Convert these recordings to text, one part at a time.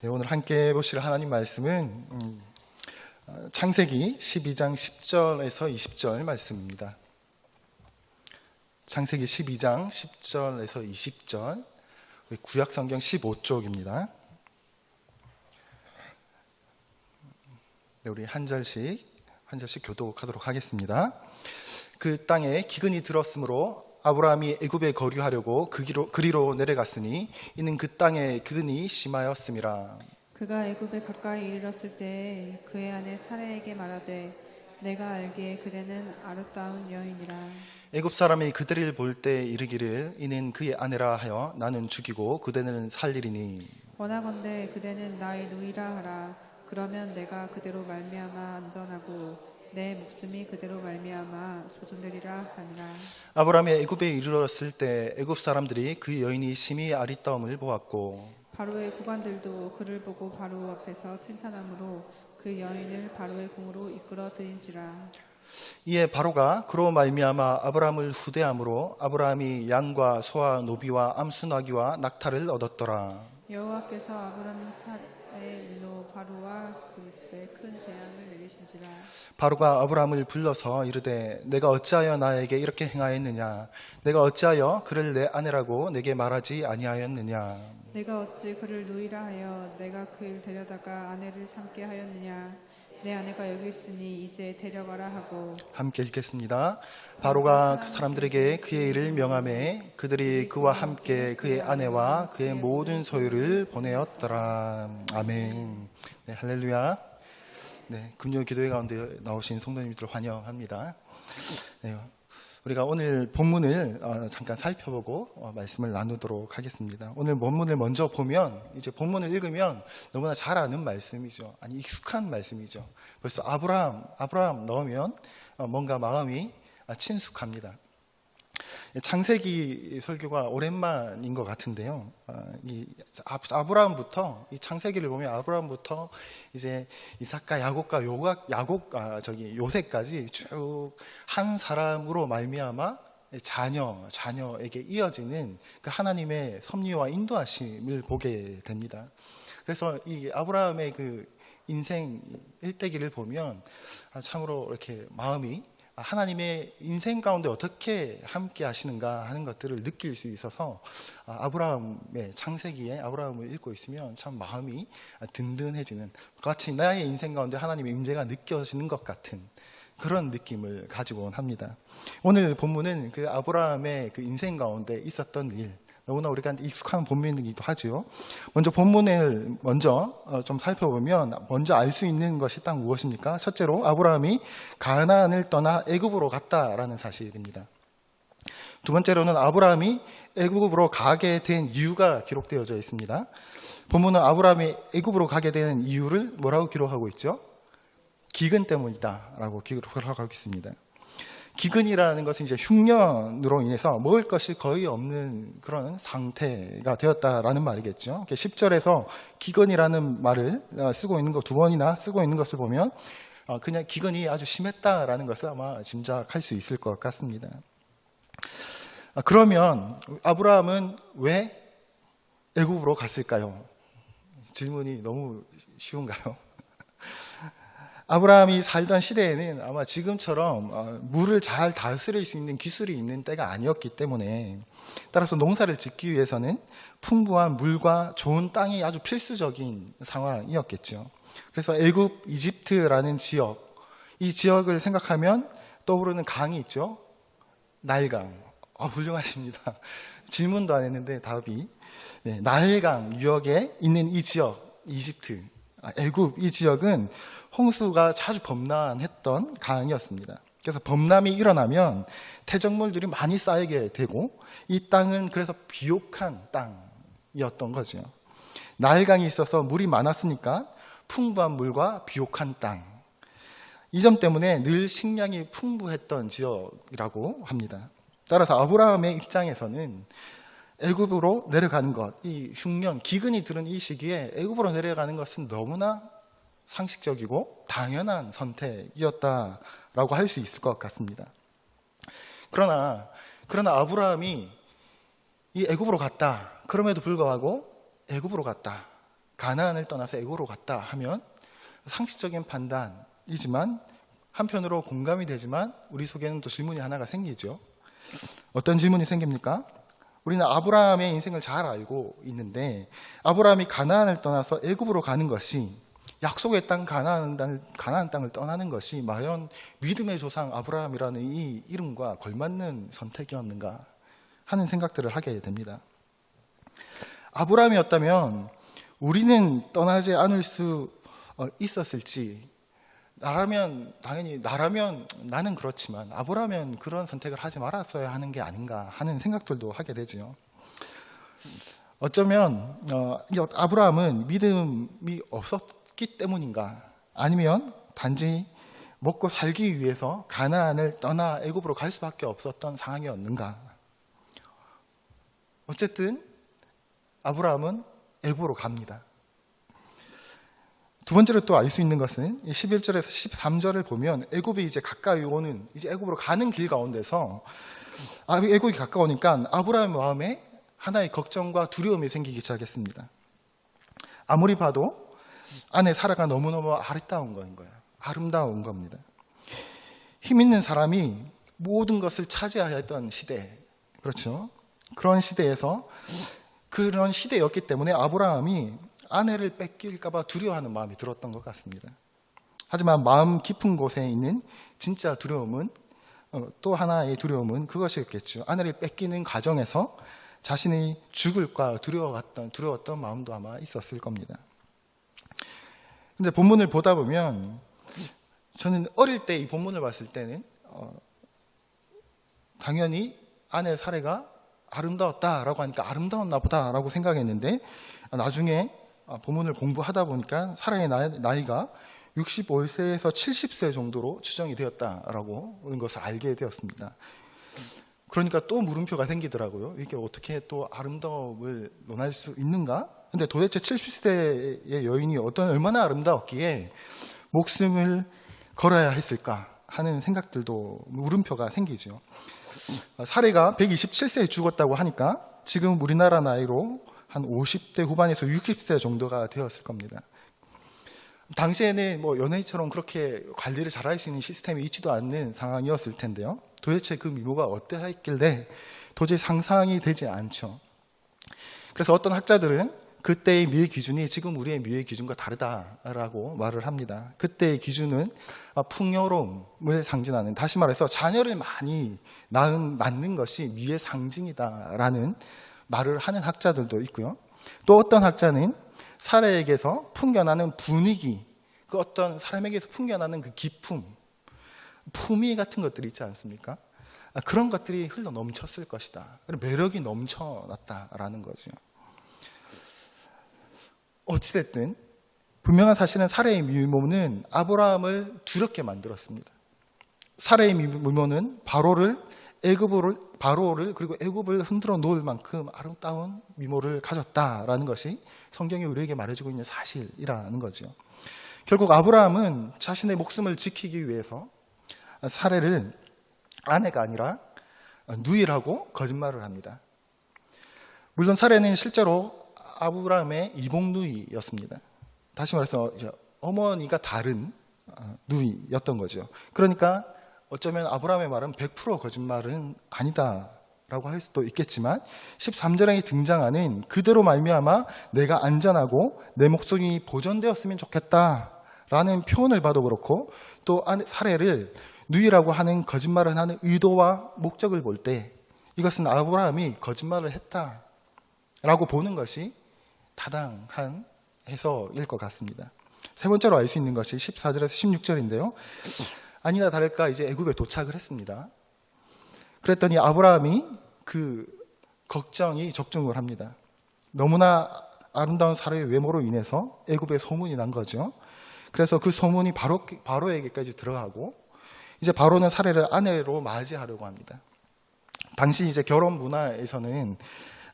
네, 오늘 함께 보실 하나님 말씀은 창세기 12장 10절에서 20절 말씀입니다. 창세기 12장 10절에서 20절, 구약성경 15쪽입니다. 네, 우리 한 절씩 교독하도록 하겠습니다. 그 땅에 기근이 들었으므로 아브라함이 애굽에 거류하려고 그리로 내려갔으니 이는 그 땅에 기근이 심하였음이라. 그가 애굽에 가까이 이르렀을 때에 그의 아내 사라에게 말하되 내가 알기에 그대는 아름다운 여인이라. 애굽 사람이 그들을 볼 때 이르기를 이는 그의 아내라 하여 나는 죽이고 그대는 살리리니 원하건대 그대는 나의 누이라 하라. 그러면 내가 그대로 말미암아 안전하고 내 목숨이 그대로 말미암아 소존되리라 하니라. 아브라함이 애굽에 이르렀을 때 애굽 사람들이 그 여인이 심히 아리따움을 보았고 바로의 구관들도 그를 보고 바로 앞에서 칭찬함으로 그 여인을 바로의 궁으로 이끌어 들인지라. 이에 바로가 그로 말미암아 아브라함을 후대함으로 아브라함이 양과 소와 노비와 암수나귀와 낙타를 얻었더라. 여호와께서 아브라함 사의 일로 바로와 그 집에 큰 재앙을 내리신지라. 바로가 아브라함을 불러서 이르되 내가 어찌하여 나에게 이렇게 행하였느냐? 내가 어찌하여 그를 내 아내라고 내게 말하지 아니하였느냐? 내가 어찌 그를 누이라 하여 내가 그를 데려다가 아내를 삼게 하였느냐? 내 아내가 여기 있으니 이제 데려가라 하고. 함께 읽겠습니다. 바로가 그 사람들에게 그의 일을 명하매 그들이 그와 함께 그의 아내와 그의 모든 소유를 보내었더라. 아멘. 네, 할렐루야. 네, 금요 기도회 가운데 나오신 성도님들 환영합니다. 네, 우리가 오늘 본문을 잠깐 살펴보고 말씀을 나누도록 하겠습니다. 오늘 본문을 먼저 보면 이제 본문을 읽으면 너무나 잘 아는 말씀이죠. 아니 익숙한 말씀이죠. 벌써 아브라함 넣으면 뭔가 마음이 친숙합니다. 창세기 설교가 오랜만인 것 같은데요. 이 창세기를 보면 아브라함부터 이제 이삭과 야곱과 요셉까지 쭉 한 사람으로 말미암아 자녀에게 이어지는 그 하나님의 섭리와 인도하심을 보게 됩니다. 그래서 이 아브라함의 그 인생 일대기를 보면 참으로 이렇게 마음이 하나님의 인생 가운데 어떻게 함께 하시는가 하는 것들을 느낄 수 있어서 아브라함의 창세기에 아브라함을 읽고 있으면 참 마음이 든든해지는, 같이 나의 인생 가운데 하나님의 임재가 느껴지는 것 같은 그런 느낌을 가지곤 합니다. 오늘 본문은 그 아브라함의 그 인생 가운데 있었던 일, 너무나 우리가 익숙한 본문이기도 하죠. 먼저 본문을 좀 살펴보면 먼저 알 수 있는 것이 딱 무엇입니까? 첫째로 아브라함이 가나안을 떠나 애굽으로 갔다라는 사실입니다. 두 번째로는 아브라함이 애굽으로 가게 된 이유가 기록되어져 있습니다. 본문은 아브라함이 애굽으로 가게 된 이유를 뭐라고 기록하고 있죠? 기근 때문이다라고 기록하고 있습니다. 기근이라는 것은 이제 흉년으로 인해서 먹을 것이 거의 없는 그런 상태가 되었다라는 말이겠죠. 10절에서 기근이라는 말을 쓰고 있는 거 두 번이나 쓰고 있는 것을 보면 그냥 기근이 아주 심했다라는 것을 아마 짐작할 수 있을 것 같습니다. 그러면 아브라함은 왜 애굽으로 갔을까요? 질문이 너무 쉬운가요? 아브라함이 살던 시대에는 아마 지금처럼 물을 잘 다스릴 수 있는 기술이 있는 때가 아니었기 때문에, 따라서 농사를 짓기 위해서는 풍부한 물과 좋은 땅이 아주 필수적인 상황이었겠죠. 그래서 애굽, 이집트라는 지역, 이 지역을 생각하면 떠오르는 강이 있죠. 나일강. 훌륭하십니다. 질문도 안 했는데 답이. 네, 나일강 유역에 있는 이 지역, 이집트, 애굽, 이 지역은 홍수가 자주 범람했던 강이었습니다. 그래서 범람이 일어나면 퇴적물들이 많이 쌓이게 되고 이 땅은 그래서 비옥한 땅이었던 거죠. 나일강이 있어서 물이 많았으니까 풍부한 물과 비옥한 땅. 이 점 때문에 늘 식량이 풍부했던 지역이라고 합니다. 따라서 아브라함의 입장에서는 애굽으로 내려가는 것, 이 흉년, 기근이 들은 이 시기에 애굽으로 내려가는 것은 너무나 상식적이고 당연한 선택이었다라고 할 수 있을 것 같습니다. 그러나 아브라함이 이 애굽으로 갔다. 그럼에도 불구하고 애굽으로 갔다. 가나안을 떠나서 애고로 갔다 하면 상식적인 판단이지만 한편으로 공감이 되지만 우리 속에는 또 질문이 하나가 생기죠. 어떤 질문이 생깁니까? 우리는 아브라함의 인생을 잘 알고 있는데 아브라함이 가나안을 떠나서 애굽으로 가는 것이 약속의 땅 가나안 땅을 떠나는 것이 과연 믿음의 조상 아브라함이라는 이 이름과 걸맞는 선택이었는가 하는 생각들을 하게 됩니다. 아브라함이었다면 우리는 떠나지 않을 수 있었을지, 나라면 나는 그렇지만 아브라함은 그런 선택을 하지 말았어야 하는 게 아닌가 하는 생각들도 하게 되죠. 어쩌면 아브라함은 믿음이 없었기 때문인가, 아니면 단지 먹고 살기 위해서 가나안을 떠나 애굽으로 갈 수밖에 없었던 상황이었는가. 어쨌든 아브라함은 애굽으로 갑니다. 두 번째로 또 알 수 있는 것은 11절에서 13절을 보면 애굽이 이제 가까이 오는, 이제 애굽으로 가는 길 가운데서 애굽이 가까우니까 아브라함의 마음에 하나의 걱정과 두려움이 생기기 시작했습니다. 아무리 봐도 아내 사라가 너무너무 아름다운 거예요. 아름다운 겁니다. 힘 있는 사람이 모든 것을 차지해야 했던 시대, 그렇죠? 그런 시대에서 그런 시대였기 때문에 아브라함이 아내를 뺏길까 봐 두려워하는 마음이 들었던 것 같습니다. 하지만 마음 깊은 곳에 있는 진짜 두려움은, 또 하나의 두려움은 그것이었겠죠. 아내를 뺏기는 과정에서 자신이 죽을까 두려웠던 마음도 아마 있었을 겁니다. 근데 본문을 보다 보면 저는 어릴 때 이 본문을 봤을 때는 당연히 아내 사례가 아름다웠다라고 하니까 아름다웠나 보다라고 생각했는데, 나중에 본문을 공부하다 보니까 사라의 나이가 65세에서 70세 정도로 추정이 되었다라고 하는 것을 알게 되었습니다. 그러니까 또 물음표가 생기더라고요. 이게 어떻게 또 아름다움을 논할 수 있는가? 근데 도대체 70세의 여인이 얼마나 아름다웠기에 목숨을 걸어야 했을까 하는 생각들도 물음표가 생기죠. 사례가 127세에 죽었다고 하니까 지금 우리나라 나이로 한 50대 후반에서 60세 정도가 되었을 겁니다. 당시에는 연예인처럼 그렇게 관리를 잘할 수 있는 시스템이 있지도 않는 상황이었을 텐데요. 도대체 그 미모가 어떠했길래 도저히 상상이 되지 않죠. 그래서 어떤 학자들은 그때의 미의 기준이 지금 우리의 미의 기준과 다르다라고 말을 합니다. 그때의 기준은 풍요로움을 상징하는, 다시 말해서 자녀를 많이 낳는 것이 미의 상징이다라는 말을 하는 학자들도 있고요. 또 어떤 학자는 사례에게서 풍겨나는 분위기, 그 어떤 사람에게서 풍겨나는 그 기품, 품위 같은 것들이 있지 않습니까? 그런 것들이 흘러 넘쳤을 것이다. 매력이 넘쳐났다라는 거죠. 어찌됐든 분명한 사실은 사례의 미모는 아브라함을 두렵게 만들었습니다. 사례의 미모는 바로를 그리고 애굽을 흔들어 놓을 만큼 아름다운 미모를 가졌다라는 것이 성경이 우리에게 말해주고 있는 사실이라는 거죠. 결국 아브라함은 자신의 목숨을 지키기 위해서 사례를 아내가 아니라 누이라고 거짓말을 합니다. 물론 사례는 실제로 아브라함의 이복 누이였습니다. 다시 말해서 이제 어머니가 다른 누이였던 거죠. 그러니까 어쩌면 아브라함의 말은 100% 거짓말은 아니다라고 할 수도 있겠지만 13절에 등장하는 그대로 말미암아 내가 안전하고 내 목숨이 보존되었으면 좋겠다라는 표현을 봐도 그렇고, 또 사례를 누이라고 하는 거짓말을 하는 의도와 목적을 볼 때 이것은 아브라함이 거짓말을 했다라고 보는 것이 타당한 해석일 것 같습니다. 세 번째로 알 수 있는 것이 14절에서 16절인데요. 아니나 다를까 이제 애굽에 도착을 했습니다. 그랬더니 아브라함이 그 걱정이 적중을 합니다. 너무나 아름다운 사례의 외모로 인해서 애굽에 소문이 난 거죠. 그래서 그 소문이 바로에게까지 들어가고, 이제 바로는 사례를 아내로 맞이하려고 합니다. 당시 이제 결혼 문화에서는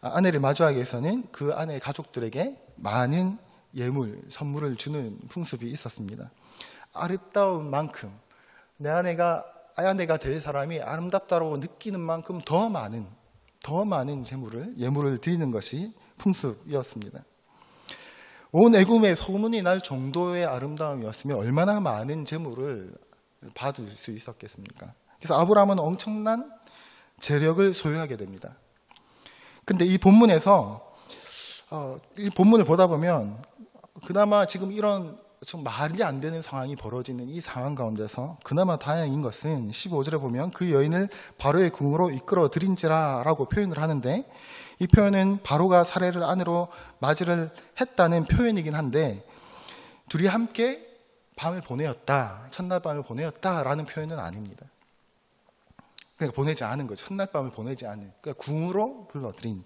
아내를 마주하기 위해서는 그 아내의 가족들에게 많은 예물, 선물을 주는 풍습이 있었습니다. 아름다운 만큼 내 아내가 될 사람이 아름답다고 느끼는 만큼 더 많은 예물을 드리는 것이 풍습이었습니다. 온 애굽에 소문이 날 정도의 아름다움이었으면 얼마나 많은 재물을 받을 수 있었겠습니까? 그래서 아브라함은 엄청난 재력을 소유하게 됩니다. 근데 이 본문에서 이 본문을 보다 보면 그나마 지금 이런 좀 말이 안 되는 상황이 벌어지는 이 상황 가운데서 그나마 다행인 것은 15절에 보면 그 여인을 바로의 궁으로 이끌어 들인지라 라고 표현을 하는데, 이 표현은 바로가 사례를 아내로 맞이를 했다는 표현이긴 한데 둘이 함께 밤을 보내었다, 첫날 밤을 보내었다라는 표현은 아닙니다. 그러니까 보내지 않은 거죠. 첫날 밤을 보내지 않은, 그러니까 궁으로 불러들인.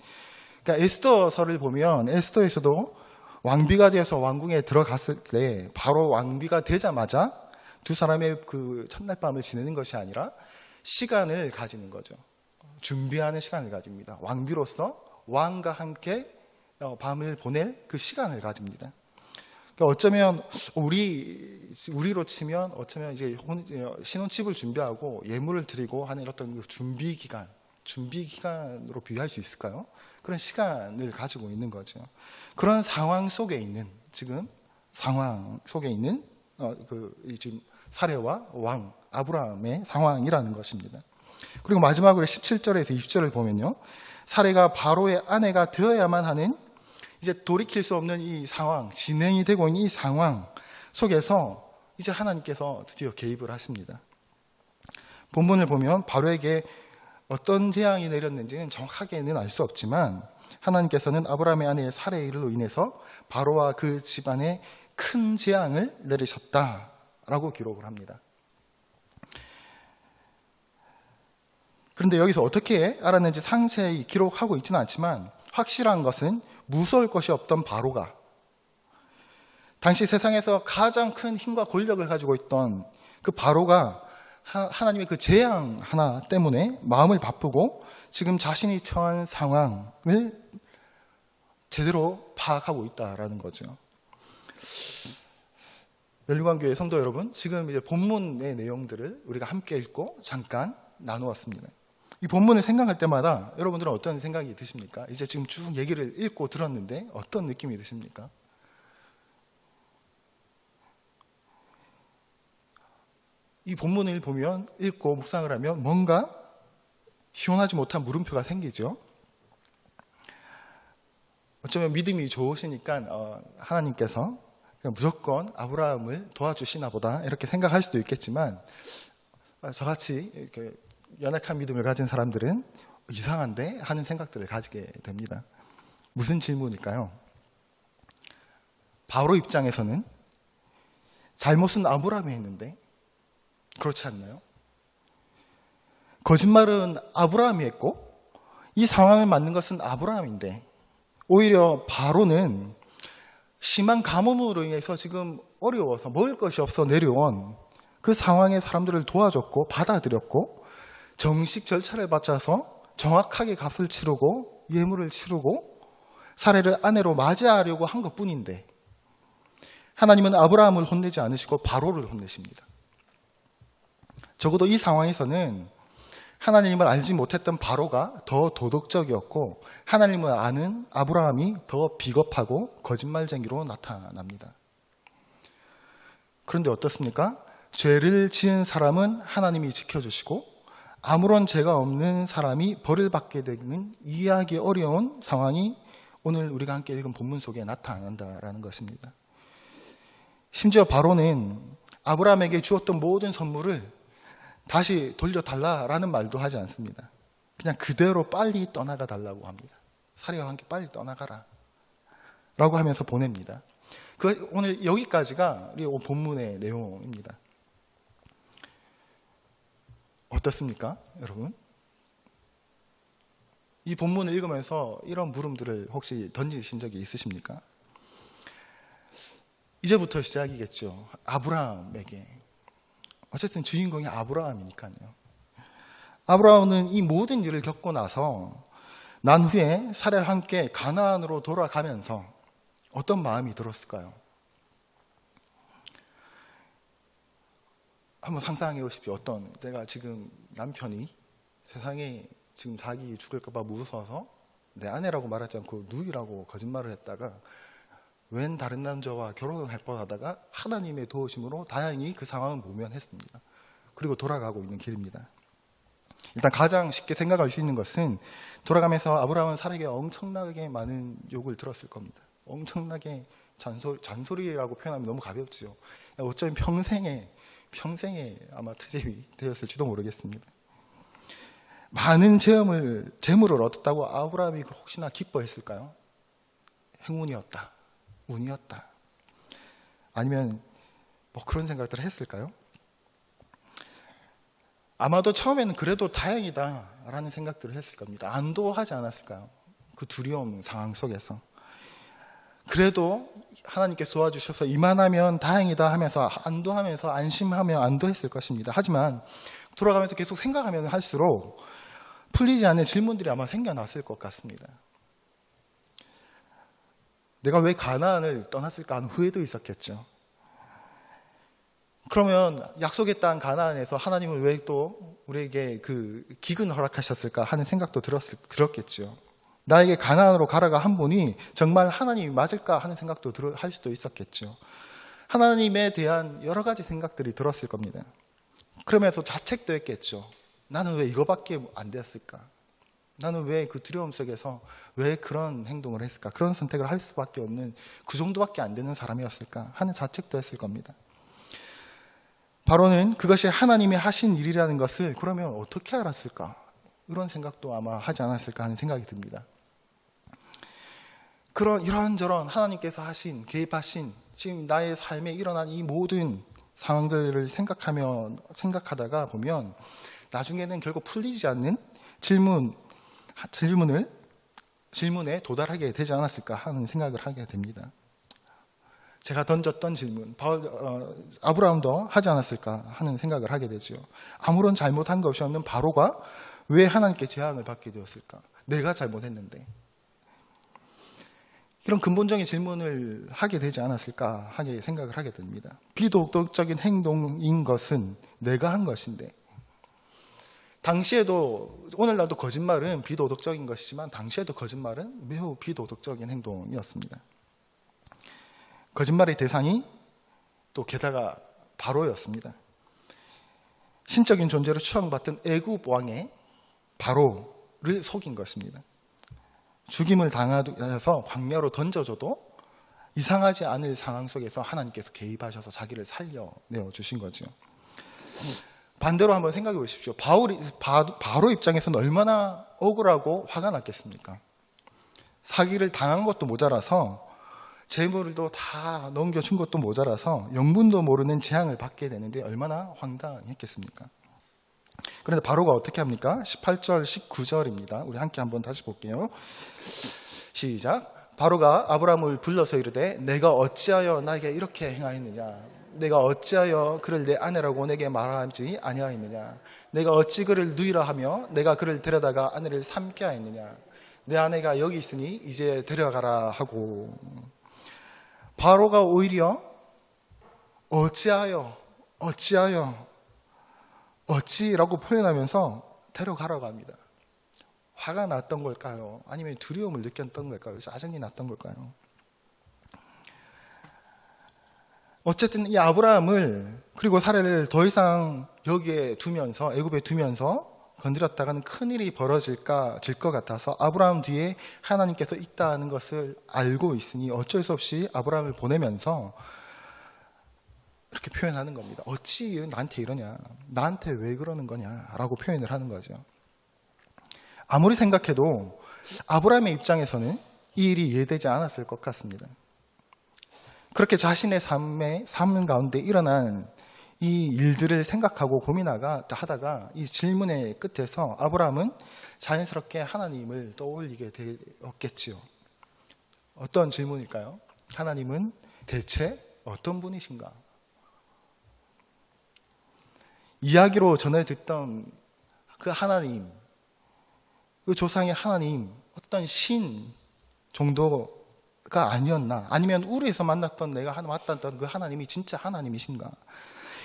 그러니까 에스더서를 보면 에스더에서도 왕비가 되어서 왕궁에 들어갔을 때 바로 왕비가 되자마자 두 사람의 그 첫날 밤을 지내는 것이 아니라 시간을 가지는 거죠. 준비하는 시간을 가집니다. 왕비로서 왕과 함께 밤을 보낼 그 시간을 가집니다. 그러니까 어쩌면 우리로 치면 어쩌면 이제 신혼집을 준비하고 예물을 드리고 하는 어떤 그 준비 기간으로 비유할 수 있을까요? 그런 시간을 가지고 있는 거죠. 그런 상황 속에 있는, 지금 상황 속에 있는 지금 사례와 왕 아브라함의 상황이라는 것입니다. 그리고 마지막으로 17절에서 20절을 보면요, 사례가 바로의 아내가 되어야만 하는, 이제 돌이킬 수 없는 이 상황, 진행이 되고 있는 이 상황 속에서 이제 하나님께서 드디어 개입을 하십니다. 본문을 보면 바로에게 어떤 재앙이 내렸는지는 정확하게는 알 수 없지만 하나님께서는 아브라함의 아내의 살해의 일로 인해서 바로와 그 집안에 큰 재앙을 내리셨다라고 기록을 합니다. 그런데 여기서 어떻게 알았는지 상세히 기록하고 있지는 않지만 확실한 것은 무서울 것이 없던 바로가, 당시 세상에서 가장 큰 힘과 권력을 가지고 있던 그 바로가 하나님의 그 재앙 하나 때문에 마음을 바쁘고 지금 자신이 처한 상황을 제대로 파악하고 있다라는 거죠. 멸류관교회 성도 여러분, 지금 이제 본문의 내용들을 우리가 함께 읽고 잠깐 나누었습니다. 이 본문을 생각할 때마다 여러분들은 어떤 생각이 드십니까? 이제 지금 쭉 얘기를 읽고 들었는데 어떤 느낌이 드십니까? 이 본문을 보면, 읽고 묵상을 하면 뭔가 시원하지 못한 물음표가 생기죠. 어쩌면 믿음이 좋으시니까 하나님께서 그냥 무조건 아브라함을 도와주시나 보다 이렇게 생각할 수도 있겠지만, 저같이 이렇게 연약한 믿음을 가진 사람들은 이상한데 하는 생각들을 가지게 됩니다. 무슨 질문일까요? 바로 입장에서는 잘못은 아브라함이 했는데 그렇지 않나요? 거짓말은 아브라함이 했고 이 상황을 만든 것은 아브라함인데, 오히려 바로는 심한 가뭄으로 인해서 지금 어려워서 먹을 것이 없어 내려온 그 상황에 사람들을 도와줬고 받아들였고 정식 절차를 받쳐서 정확하게 값을 치르고 예물을 치르고 사례를 아내로 맞이하려고 한 것뿐인데, 하나님은 아브라함을 혼내지 않으시고 바로를 혼내십니다. 적어도 이 상황에서는 하나님을 알지 못했던 바로가 더 도덕적이었고 하나님을 아는 아브라함이 더 비겁하고 거짓말쟁이로 나타납니다. 그런데 어떻습니까? 죄를 지은 사람은 하나님이 지켜주시고 아무런 죄가 없는 사람이 벌을 받게 되는 이해하기 어려운 상황이 오늘 우리가 함께 읽은 본문 속에 나타난다라는 것입니다. 심지어 바로는 아브라함에게 주었던 모든 선물을 다시 돌려달라라는 말도 하지 않습니다. 그냥 그대로 빨리 떠나가 달라고 합니다. 사례와 함께 빨리 떠나가라 라고 하면서 보냅니다. 오늘 여기까지가 우리 본문의 내용입니다. 어떻습니까, 여러분? 이 본문을 읽으면서 이런 물음들을 혹시 던지신 적이 있으십니까? 이제부터 시작이겠죠. 아브라함에게. 어쨌든 주인공이 아브라함이니까요. 아브라함은 이 모든 일을 겪고 나서 난 후에 사례와 함께 가나안으로 돌아가면서 어떤 마음이 들었을까요? 한번 상상해 보십시오. 내가 지금 남편이 세상에 지금 자기 죽을까 봐 무서워서 내 아내라고 말하지 않고 누이라고 거짓말을 했다가 웬 다른 남자와 결혼을 할 뻔하다가 하나님의 도우심으로 다행히 그 상황을 모면했습니다. 그리고 돌아가고 있는 길입니다. 일단 가장 쉽게 생각할 수 있는 것은 돌아가면서 아브라함은 사라에게 엄청나게 많은 욕을 들었을 겁니다. 엄청나게 잔소리라고 표현하면 너무 가볍죠. 어쩌면 평생에 아마 트집이 되었을지도 모르겠습니다. 많은 재물을 얻었다고 아브라함이 혹시나 기뻐했을까요? 행운이었다, 운이었다, 아니면 뭐 그런 생각들을 했을까요? 아마도 처음에는 그래도 다행이다라는 생각들을 했을 겁니다. 안도하지 않았을까요? 그 두려움 상황 속에서. 그래도 하나님께서 도와주셔서 이만하면 다행이다 하면서 안도하면서 안심하며 안도했을 것입니다. 하지만 돌아가면서 계속 생각하면 할수록 풀리지 않는 질문들이 아마 생겨났을 것 같습니다. 내가 왜 가나안을 떠났을까 하는 후회도 있었겠죠. 그러면 약속의 땅 가나안에서 하나님은 왜 또 우리에게 그 기근 허락하셨을까 하는 생각도 들었겠죠. 나에게 가나안으로 가라가 한 분이 정말 하나님이 맞을까 하는 생각도 할 수도 있었겠죠. 하나님에 대한 여러 가지 생각들이 들었을 겁니다. 그러면서 자책도 했겠죠. 나는 왜 이거밖에 안 되었을까? 나는 왜 그 두려움 속에서 왜 그런 행동을 했을까? 그런 선택을 할 수밖에 없는 그 정도밖에 안 되는 사람이었을까 하는 자책도 했을 겁니다. 바로는 그것이 하나님이 하신 일이라는 것을 그러면 어떻게 알았을까? 이런 생각도 아마 하지 않았을까 하는 생각이 듭니다. 이런저런 하나님께서 개입하신 지금 나의 삶에 일어난 이 모든 상황들을 생각하다가 보면 나중에는 결국 풀리지 않는 질문에 도달하게 되지 않았을까 하는 생각을 하게 됩니다. 제가 던졌던 질문, 아브라함도 하지 않았을까 하는 생각을 하게 되죠. 아무런 잘못한 것이 없는 바로가 왜 하나님께 재앙을 받게 되었을까? 내가 잘못했는데. 이런 근본적인 질문을 하게 되지 않았을까 하게 생각을 하게 됩니다. 비도덕적인 행동인 것은 내가 한 것인데, 당시에도 오늘날도 거짓말은 비도덕적인 것이지만 당시에도 거짓말은 매우 비도덕적인 행동이었습니다. 거짓말의 대상이 또 게다가 바로였습니다. 신적인 존재로 추앙받던 애굽 왕의 바로를 속인 것입니다. 죽임을 당하여서 광야로 던져줘도 이상하지 않을 상황 속에서 하나님께서 개입하셔서 자기를 살려내어 주신 거죠. 반대로 한번 생각해 보십시오. 바로 입장에서는 얼마나 억울하고 화가 났겠습니까? 사기를 당한 것도 모자라서 재물도 다 넘겨준 것도 모자라서 영문도 모르는 재앙을 받게 되는데 얼마나 황당했겠습니까? 그런데 바로가 어떻게 합니까? 18절, 19절입니다. 우리 함께 한번 다시 볼게요. 시작. 바로가 아브라함을 불러서 이르되 내가 어찌하여 나에게 이렇게 행하였느냐? 내가 어찌하여 그를 내 아내라고 내게 말하지 아니하였느냐? 내가 어찌 그를 누이라 하며 내가 그를 데려다가 아내를 삼게 하였느냐? 내 아내가 여기 있으니 이제 데려가라 하고. 바로가 오히려 어찌라고 표현하면서 데려가라고 합니다. 화가 났던 걸까요? 아니면 두려움을 느꼈던 걸까요? 짜증이 났던 걸까요? 어쨌든 이 아브라함을 그리고 사례를 더 이상 여기에 두면서 애굽에 두면서 건드렸다가는 큰일이 벌어질 것 같아서 아브라함 뒤에 하나님께서 있다는 것을 알고 있으니 어쩔 수 없이 아브라함을 보내면서 이렇게 표현하는 겁니다. 어찌 나한테 이러냐? 나한테 왜 그러는 거냐? 라고 표현을 하는 거죠. 아무리 생각해도 아브라함의 입장에서는 이 일이 이해되지 않았을 것 같습니다. 그렇게 자신의 삶 가운데 일어난 이 일들을 생각하고 고민하다가 이 질문의 끝에서 아브라함은 자연스럽게 하나님을 떠올리게 되었겠지요. 어떤 질문일까요? 하나님은 대체 어떤 분이신가? 이야기로 전해 듣던 그 하나님, 그 조상의 하나님, 어떤 신 정도가 아니었나? 아니면 우리에서 만났던 내가 만났던 그 하나님이 진짜 하나님이신가?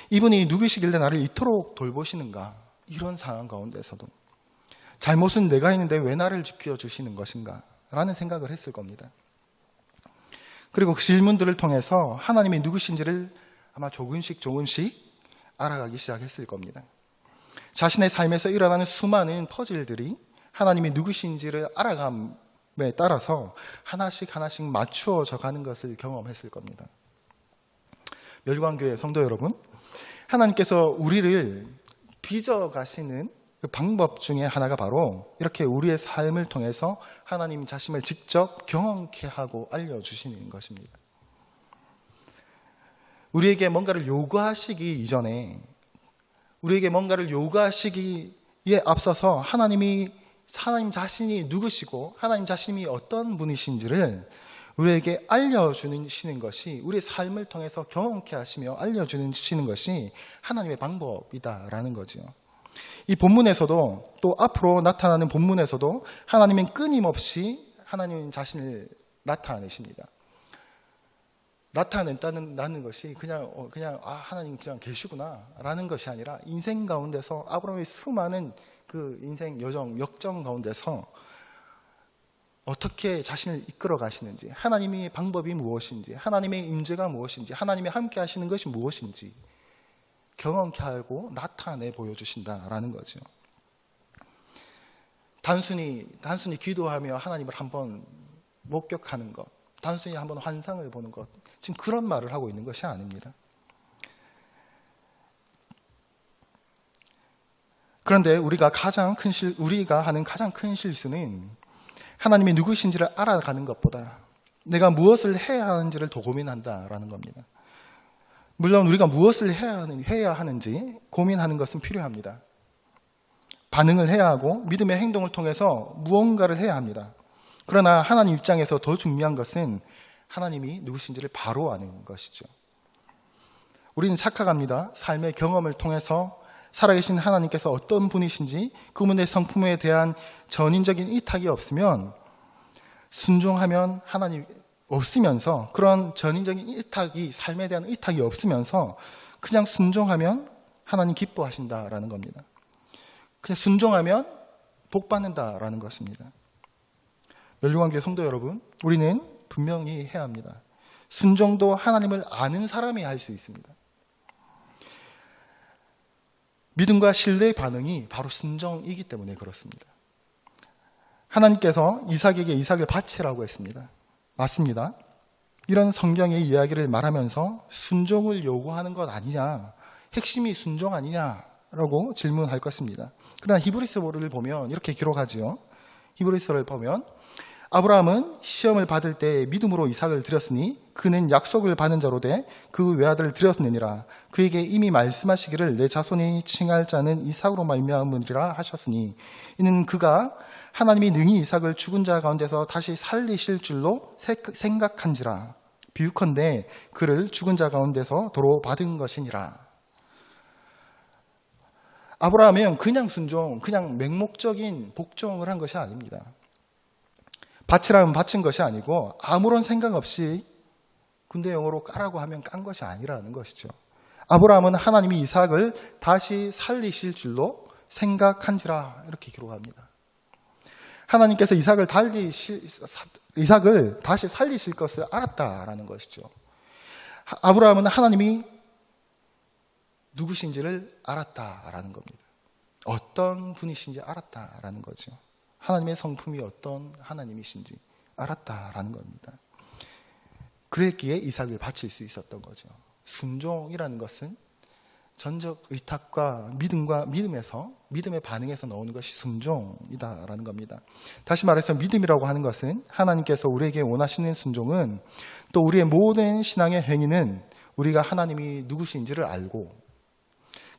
이분이 누구시길래 나를 이토록 돌보시는가? 이런 상황 가운데서도 잘못은 내가 했는데 왜 나를 지켜주시는 것인가? 라는 생각을 했을 겁니다. 그리고 그 질문들을 통해서 하나님이 누구신지를 아마 조금씩 알아가기 시작했을 겁니다. 자신의 삶에서 일어나는 수많은 퍼즐들이 하나님이 누구신지를 알아감에 따라서 하나씩 맞추어져 가는 것을 경험했을 겁니다. 멸관교회 성도 여러분, 하나님께서 우리를 빚어가시는 그 방법 중에 하나가 바로 이렇게 우리의 삶을 통해서 하나님 자신을 직접 경험케 하고 알려주시는 것입니다. 우리에게 뭔가를 요구하시기 이전에, 우리에게 뭔가를 요구하시기에 앞서서 하나님 자신이 누구시고 하나님 자신이 어떤 분이신지를 우리에게 알려주시는 것이, 우리의 삶을 통해서 경험케 하시며 알려주시는 것이 하나님의 방법이다라는 거죠. 이 본문에서도, 또 앞으로 나타나는 본문에서도 하나님은 끊임없이 하나님 자신을 나타내십니다. 나타낸다는 것이 그냥 하나님 그냥 계시구나 라는 것이 아니라, 인생 가운데서 아브라함의 수많은 그 인생 역정 가운데서 어떻게 자신을 이끌어 가시는지, 하나님의 방법이 무엇인지, 하나님의 임재가 무엇인지, 하나님이 함께 하시는 것이 무엇인지 경험케 하고 나타내 보여주신다라는 거죠. 단순히 기도하며 하나님을 한번 목격하는 것, 단순히 한번 환상을 보는 것, 지금 그런 말을 하고 있는 것이 아닙니다. 그런데 우리가 하는 가장 큰 실수는 하나님이 누구신지를 알아가는 것보다 내가 무엇을 해야 하는지를 더 고민한다라는 겁니다. 물론 우리가 무엇을 해야 하는지 고민하는 것은 필요합니다. 반응을 해야 하고 믿음의 행동을 통해서 무언가를 해야 합니다. 그러나 하나님 입장에서 더 중요한 것은 하나님이 누구신지를 바로 아는 것이죠. 우리는 착각합니다. 삶의 경험을 통해서 살아계신 하나님께서 어떤 분이신지, 그분의 성품에 대한 전인적인 이탁이 없으면, 순종하면 하나님 없으면서, 그런 전인적인 이탁이, 삶에 대한 이탁이 없으면서 그냥 순종하면 하나님 기뻐하신다라는 겁니다. 그냥 순종하면 복 받는다라는 것입니다. 멸류관교회 성도 여러분, 우리는 분명히 해야 합니다. 순종도 하나님을 아는 사람이 할 수 있습니다. 믿음과 신뢰의 반응이 바로 순종이기 때문에 그렇습니다. 하나님께서 이삭에게 이삭을 바치라고 했습니다. 맞습니다. 이런 성경의 이야기를 말하면서 순종을 요구하는 것 아니냐, 핵심이 순종 아니냐라고 질문할 것입니다. 그러나 히브리서를 보면 이렇게 기록하지요. 히브리서를 보면 아브라함은 시험을 받을 때 믿음으로 이삭을 드렸으니 그는 약속을 받은 자로 돼 그 외아들을 드렸느니라. 그에게 이미 말씀하시기를 내 자손이 칭할 자는 이삭으로 말미암으리라 하셨으니, 이는 그가 하나님이 능히 이삭을 죽은 자 가운데서 다시 살리실 줄로 생각한지라. 비유컨대 그를 죽은 자 가운데서 도로 받은 것이니라. 아브라함은 그냥 순종, 그냥 맹목적인 복종을 한 것이 아닙니다. 바치라면 바친 것이 아니고 아무런 생각 없이 군대 용어로 까라고 하면 깐 것이 아니라는 것이죠. 아브라함은 하나님이 이삭을 다시 살리실 줄로 생각한지라 이렇게 기록합니다. 하나님께서 이삭을 다시 살리실 것을 알았다라는 것이죠. 아브라함은 하나님이 누구신지를 알았다라는 겁니다. 어떤 분이신지 알았다라는 거죠. 하나님의 성품이 어떤 하나님이신지 알았다라는 겁니다. 그랬기에 이삭을 바칠 수 있었던 거죠. 순종이라는 것은 전적 의탁과 믿음의 반응에서 나오는 것이 순종이다라는 겁니다. 다시 말해서 믿음이라고 하는 것은, 하나님께서 우리에게 원하시는 순종은, 또 우리의 모든 신앙의 행위는 우리가 하나님이 누구신지를 알고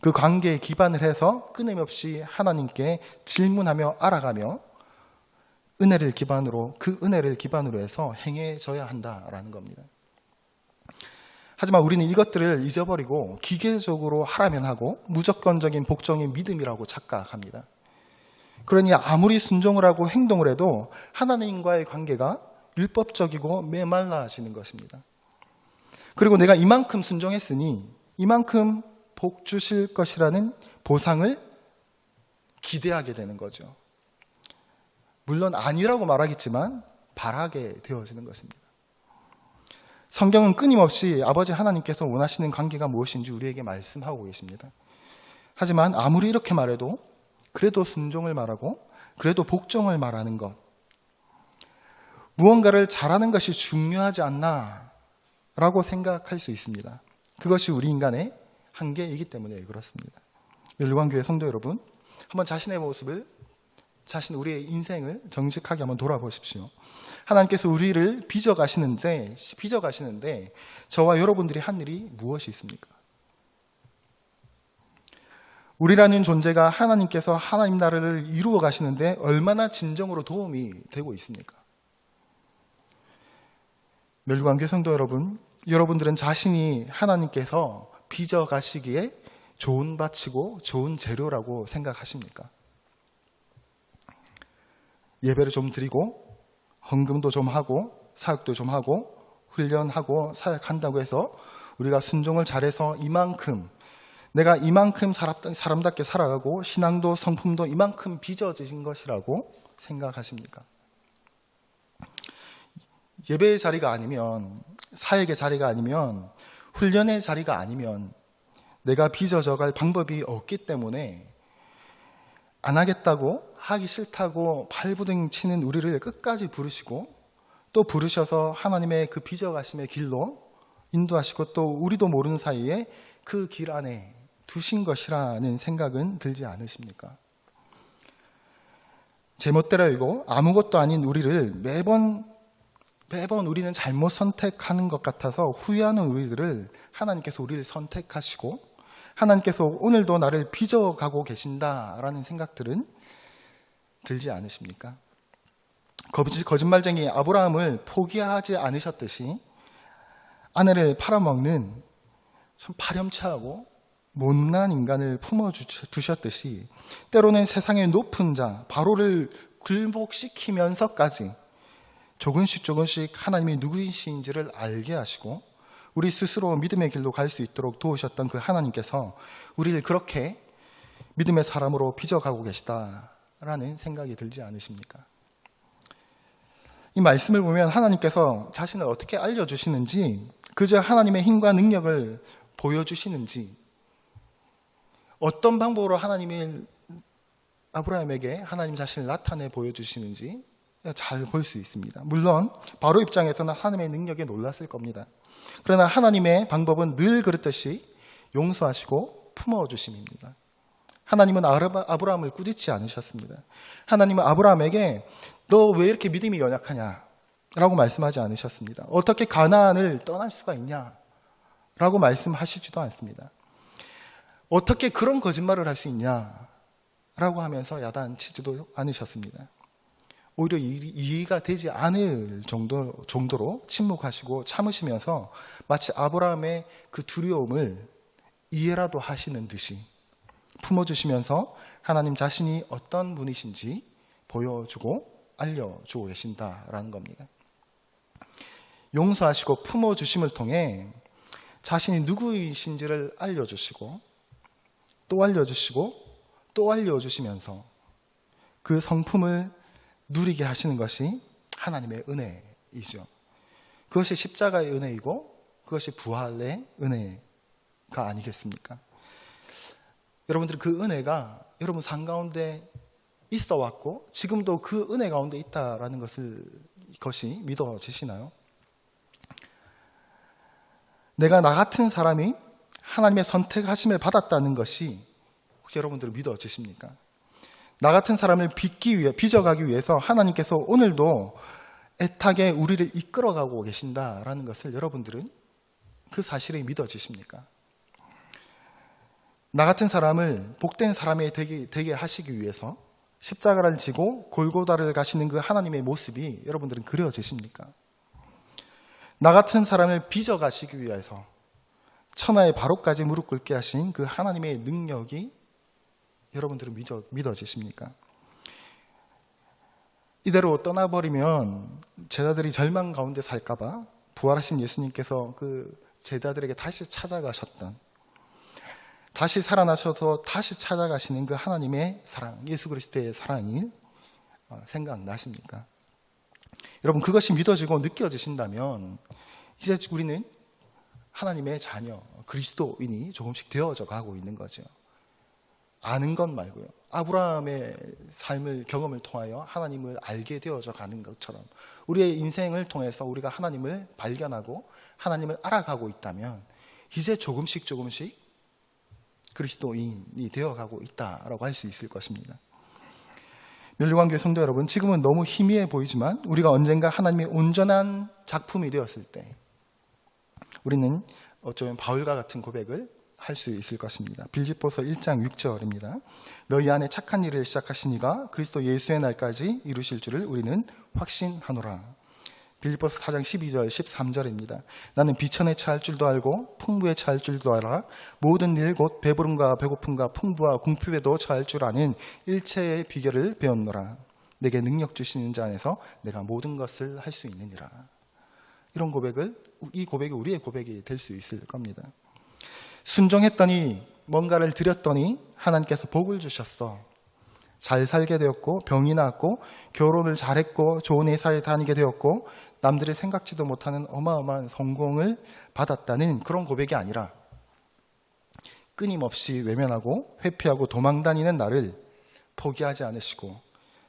그 관계에 기반을 해서 끊임없이 하나님께 질문하며 알아가며 그 은혜를 기반으로 해서 행해져야 한다라는 겁니다. 하지만 우리는 이것들을 잊어버리고 기계적으로 하라면 하고 무조건적인 복종이 믿음이라고 착각합니다. 그러니 아무리 순종을 하고 행동을 해도 하나님과의 관계가 율법적이고 메말라지는 것입니다. 그리고 내가 이만큼 순종했으니 이만큼 복 주실 것이라는 보상을 기대하게 되는 거죠. 물론 아니라고 말하겠지만 바라게 되어지는 것입니다. 성경은 끊임없이 아버지 하나님께서 원하시는 관계가 무엇인지 우리에게 말씀하고 계십니다. 하지만 아무리 이렇게 말해도 그래도 순종을 말하고 그래도 복종을 말하는 것, 무언가를 잘하는 것이 중요하지 않나 라고 생각할 수 있습니다. 그것이 우리 인간의 한계이기 때문에 그렇습니다. 멸류관교회 성도 여러분, 한번 자신의 모습을, 우리의 인생을 정직하게 한번 돌아보십시오. 하나님께서 우리를 빚어가시는데 저와 여러분들이 한 일이 무엇이 있습니까? 우리라는 존재가 하나님께서 하나님 나라를 이루어 가시는데 얼마나 진정으로 도움이 되고 있습니까? 멸류관교회 성도 여러분, 여러분들은 자신이 하나님께서 빚어 가시기에 좋은 밭이고 좋은 재료라고 생각하십니까? 예배를 좀 드리고 헌금도 좀 하고 사역도 좀 하고 훈련하고 사역한다고 해서 우리가 순종을 잘해서 내가 이만큼 사람답게 살아가고 신앙도 성품도 이만큼 빚어진 것이라고 생각하십니까? 예배의 자리가 아니면, 사역의 자리가 아니면, 훈련의 자리가 아니면 내가 빚어져 갈 방법이 없기 때문에 안 하겠다고, 하기 싫다고 발부둥 치는 우리를 끝까지 부르시고 또 부르셔서 하나님의 그 빚어가심의 길로 인도하시고 또 우리도 모르는 사이에 그 길 안에 두신 것이라는 생각은 들지 않으십니까? 제멋대로 알고 아무것도 아닌 우리를 매번 우리는 잘못 선택하는 것 같아서 후회하는 우리들을 하나님께서 우리를 선택하시고 하나님께서 오늘도 나를 빚어가고 계신다라는 생각들은 들지 않으십니까? 거짓말쟁이 아브라함을 포기하지 않으셨듯이 아내를 팔아먹는 참 파렴치하고 못난 인간을 품어두셨듯이 때로는 세상의 높은 자 바로를 굴복시키면서까지 조금씩 하나님이 누구이신지를 알게 하시고 우리 스스로 믿음의 길로 갈 수 있도록 도우셨던 그 하나님께서 우리를 그렇게 믿음의 사람으로 빚어가고 계시다라는 생각이 들지 않으십니까? 이 말씀을 보면 하나님께서 자신을 어떻게 알려주시는지, 그저 하나님의 힘과 능력을 보여주시는지, 어떤 방법으로 하나님이 아브라함에게 하나님 자신을 나타내 보여주시는지 잘 볼 수 있습니다. 물론 바로 입장에서는 하나님의 능력에 놀랐을 겁니다. 그러나 하나님의 방법은 늘 그렇듯이 용서하시고 품어주심입니다. 하나님은 아브라함을 꾸짖지 않으셨습니다. 하나님은 아브라함에게 너 왜 이렇게 믿음이 연약하냐 라고 말씀하지 않으셨습니다. 어떻게 가나안을 떠날 수가 있냐 라고 말씀하시지도 않습니다. 어떻게 그런 거짓말을 할 수 있냐 라고 하면서 야단치지도 않으셨습니다. 오히려 이해가 되지 않을 정도로 침묵하시고 참으시면서 마치 아브라함의 그 두려움을 이해라도 하시는 듯이 품어주시면서 하나님 자신이 어떤 분이신지 보여주고 알려주고 계신다라는 겁니다. 용서하시고 품어주심을 통해 자신이 누구이신지를 알려주시고 또 알려주시고 또 알려주시면서 그 성품을 누리게 하시는 것이 하나님의 은혜이죠. 그것이 십자가의 은혜이고 그것이 부활의 은혜가 아니겠습니까? 여러분들이 그 은혜가 여러분 삶 가운데 있어 왔고 지금도 그 은혜 가운데 있다라는 것이 믿어지시나요? 내가 나 같은 사람이 하나님의 선택하심을 받았다는 것이 혹시 여러분들 믿어지십니까? 나 같은 사람을 빚어가기 위해서 하나님께서 오늘도 애타게 우리를 이끌어가고 계신다라는 것을 여러분들은 그 사실이 믿어지십니까? 나 같은 사람을 복된 사람이 되게 하시기 위해서 십자가를 지고 골고다를 가시는 그 하나님의 모습이 여러분들은 그려지십니까? 나 같은 사람을 빚어가시기 위해서 천하의 바로까지 무릎 꿇게 하신 그 하나님의 능력이 여러분들은 믿어지십니까? 이대로 떠나버리면 제자들이 절망 가운데 살까봐 부활하신 예수님께서 그 제자들에게 다시 찾아가셨던, 다시 살아나셔서 다시 찾아가시는 그 하나님의 사랑, 예수 그리스도의 사랑이 생각나십니까? 여러분 그것이 믿어지고 느껴지신다면 이제 우리는 하나님의 자녀, 그리스도인이 조금씩 되어져 가고 있는 거죠. 아는 것 말고요. 아브라함의 삶을, 경험을 통하여 하나님을 알게 되어져 가는 것처럼 우리의 인생을 통해서 우리가 하나님을 발견하고 하나님을 알아가고 있다면 이제 조금씩 그리스도인이 되어가고 있다라고 할 수 있을 것입니다. 멸류관교회 성도 여러분, 지금은 너무 희미해 보이지만 우리가 언젠가 하나님의 온전한 작품이 되었을 때 우리는 어쩌면 바울과 같은 고백을 할 수 있을 것입니다. 빌립보서 1장 6절입니다. 너희 안에 착한 일을 시작하신 이가 그리스도 예수의 날까지 이루실 줄을 우리는 확신하노라. 빌립보서 4장 12절 13절입니다. 나는 비천에 처할 줄도 알고 풍부에 처할 줄도 알아 모든 일 곧 배부름과 배고픔과 풍부와 궁핍에도 처할 줄 아는 일체의 비결을 배웠노라. 내게 능력 주시는 자 안에서 내가 모든 것을 할 수 있느니라. 이런 이 고백이 우리의 고백이 될 수 있을 겁니다. 순종했더니 뭔가를 드렸더니 하나님께서 복을 주셨어. 잘 살게 되었고 병이 나았고 결혼을 잘했고 좋은 회사에 다니게 되었고 남들이 생각지도 못하는 어마어마한 성공을 받았다는 그런 고백이 아니라 끊임없이 외면하고 회피하고 도망다니는 나를 포기하지 않으시고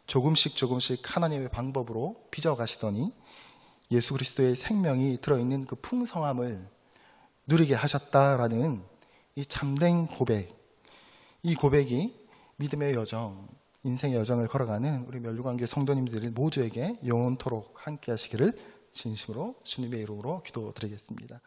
조금씩 하나님의 방법으로 빚어가시더니 예수 그리스도의 생명이 들어있는 그 풍성함을 누리게 하셨다라는 이 참된 고백, 이 고백이 믿음의 여정, 인생의 여정을 걸어가는 우리 멸류관교회 성도님들 모두에게 영원토록 함께 하시기를 진심으로 주님의 이름으로 기도드리겠습니다.